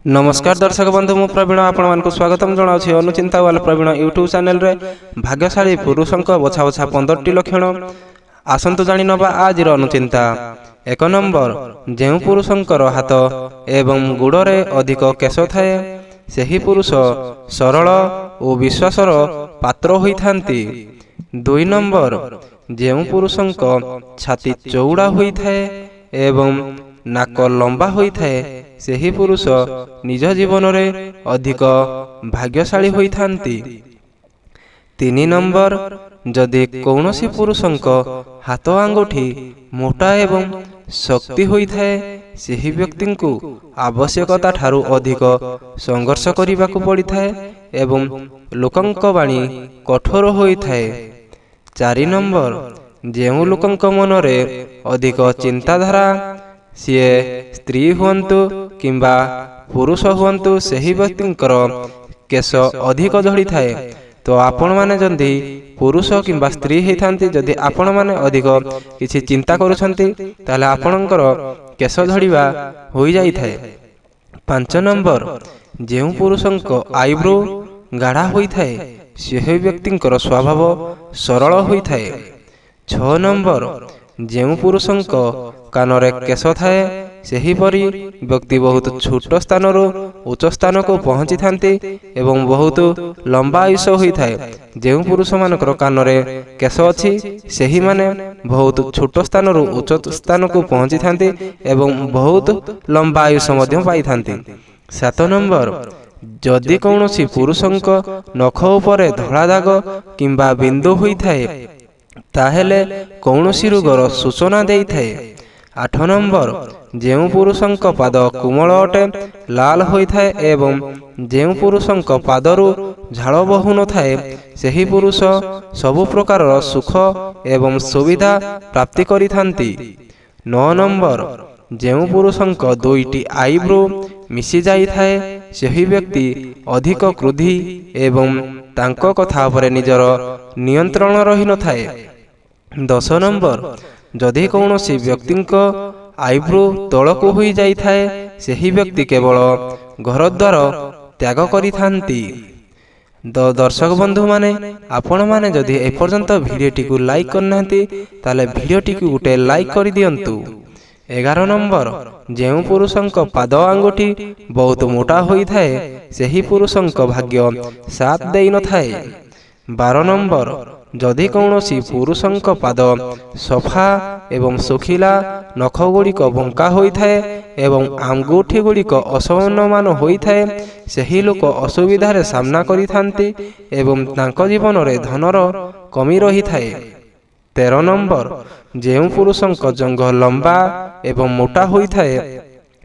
नमस्कार दर्शक बंधु मु प्रवीण आपण मानक स्वागतम जनाउछि अनुचिंता वाला प्रवीण यूट्यूब चैनल रे भाग्यशाली पुरुषंक बछा बछा 15टी लक्षण आसंतु जानि नबा आजिर अनुचिंता। 1 नंबर जेउ पुरुषंकर हाथ एवं गुड़रे अधिक केश थाए सेही पुरुष सरल और विश्वासर पात्र होइथांती। 2 नंबर जेउ पुरुषंक छाती चौड़ा होइथाए एवं नाक लंबा होइथाए सेही पुरुष निज जीवन रे अधिक भाग्यशाली होइथांती। 3 नंबर जदि कौनसी पुरुषंक हाथ आंगुठी मोटा एवं शक्ति होइथाए सेही व्यक्ति को आवश्यकता ठारू अधिक संघर्ष करिबाकु पड़िथाए एवं लोकंक वाणी कठोर होइथाए। 4 नंबर जेउ लोकंक मन रे अधिक चिंताधारा सीए स्त्री हुअंतु किंबा पुरुष हुअंतु सेही व्यक्तिंकर केश अधिक झड़ी थाए। तो आपण माने जंदी पुरुष किंबा स्त्री हेथांती जदि आपण माने अधिक किछि चिंता करूछंती ताले आपणकर केश झड़ीबा होई जाई थाए। 5 नंबर जेउ पुरुषंक आईब्रो गाढ़ा होई थाए सेही व्यक्तिंकर स्वभाव सरल होई थाए। 6 नंबर जेउ पुरुषंक कानरे केश थाए सेही परी व्यक्ति बहुत छोट स्थान उच्च स्थान को पहुंची थांती एवं बहुत लंबा आयुष होई थाए। जेउ पुरुष मानकर कानरे केश अछि सेही माने बहुत छोट स्थान उच्च स्थान को पहुंची थांती एवं बहुत लंबा आयुष मध्य पाई थांती। 7 नंबर जदि कौनसी पुरुषंक नख उपरे धड़ा दाग किंबा बिंदु होई थाए ताहेले कौनसी रोगर सूचना देई थाए। 8 नंबर जेउ पुरुषंक पाद कोमल अटे लाल होई थाए एवं जेउ पुरुषंक पादरु झाड़ बहु न थाए सेही पुरुष सबु प्रकार सुख एवं सुविधा प्राप्ति करिथांती। 9 नंबर जेउ पुरुषंक दुईटी आईब्रो मिसी जाई थाए सेही व्यक्ति अधिक क्रोधी एवं तांको कथा उपरे निजर नियंत्रण रही न थाए। 10 नंबर जदि कौनसी व्यक्तिंक आईब्रो तलकु होई जाई थाए सेही व्यक्ति केवल घर द्वार त्याग करिथांती। दर्शक बंधु माने आपण माने जदि ए पर्यंत भिडियोटी को लाइक करनांती ताले भिडियोटी को गुटे लाइक करि दियंतु। 11 नंबर जेउ पुरुषंक पाद आंगुठी बहुत मोटा होई थाए सेही पुरुषंक भाग्य साथ देई न थाए। 12 नंबर जदि कौनसी पुरुषंक पाद सफा एवं सुखिला नख गुड़िक बंका होई थाए एवं आंगुठी गुड़िक असमान होई थाए सेही लोक असुविधा रे सामना करिथांती एवं तांको जीवन रे धनर कमी रही थाए। 13 नंबर जेउ पुरुषंक जंघ लंबा एवं मोटा होई थाए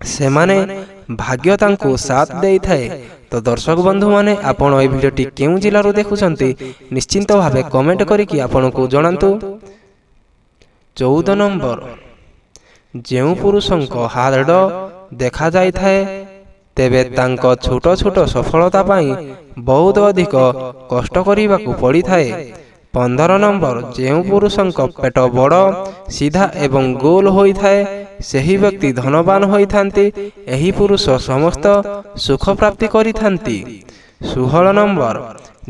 सेमाने भाग्य तांको साथ देई थाए। तो दर्शक बंधु माने आपण ए भिडियोटी केउ जिल्ला रो देखुछंती निश्चिंत भावे कमेंट करिकि आपण को जणांतु। 14 नंबर जेउ पुरुषंक हाड़ देखा जाई थाए तेबे तांको छोट छोट सफलता पाई बहुत अधिक कष्ट करिबाकू पड़ी थाए। 15 नंबर जेउ पुरुषंक पेट बड़ सीधा एवं गोल होई थाए सेही व्यक्ति धनवान होई थांती एही पुरुष समस्त सुख प्राप्ति करि थांती। 16 नंबर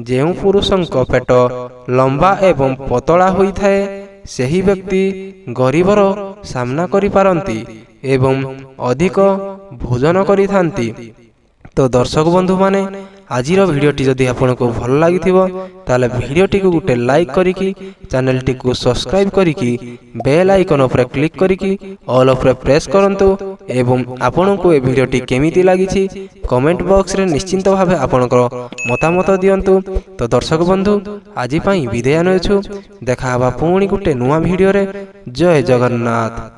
जेउ पुरुषंक पेट लंबा एवं पतला होई थाए सेही व्यक्ति गरीबर सामना करि पारंती एवं अधिक भोजन करि थांती। तो दर्शक बंधु माने आजिर भिडियोटी जदि आपको भल लगी ताले भिडियोटी को गुटे लाइक करिकी चैनल टी को सब्सक्राइब करिकी बेल आइकन उपरे क्लिक करिकी ऑल उपरे प्रेस करंतु एवं आपनको ए भिडियोटी केमिति लागिछि कमेंट बॉक्स रे निश्चिंत भावे आपनकर मतामत दियंतु। तो दर्शक बंधु आजि पई विदाय नयछु देखा हबा पुणी गुटे नुवा भिडियो रे। जय जगन्नाथ।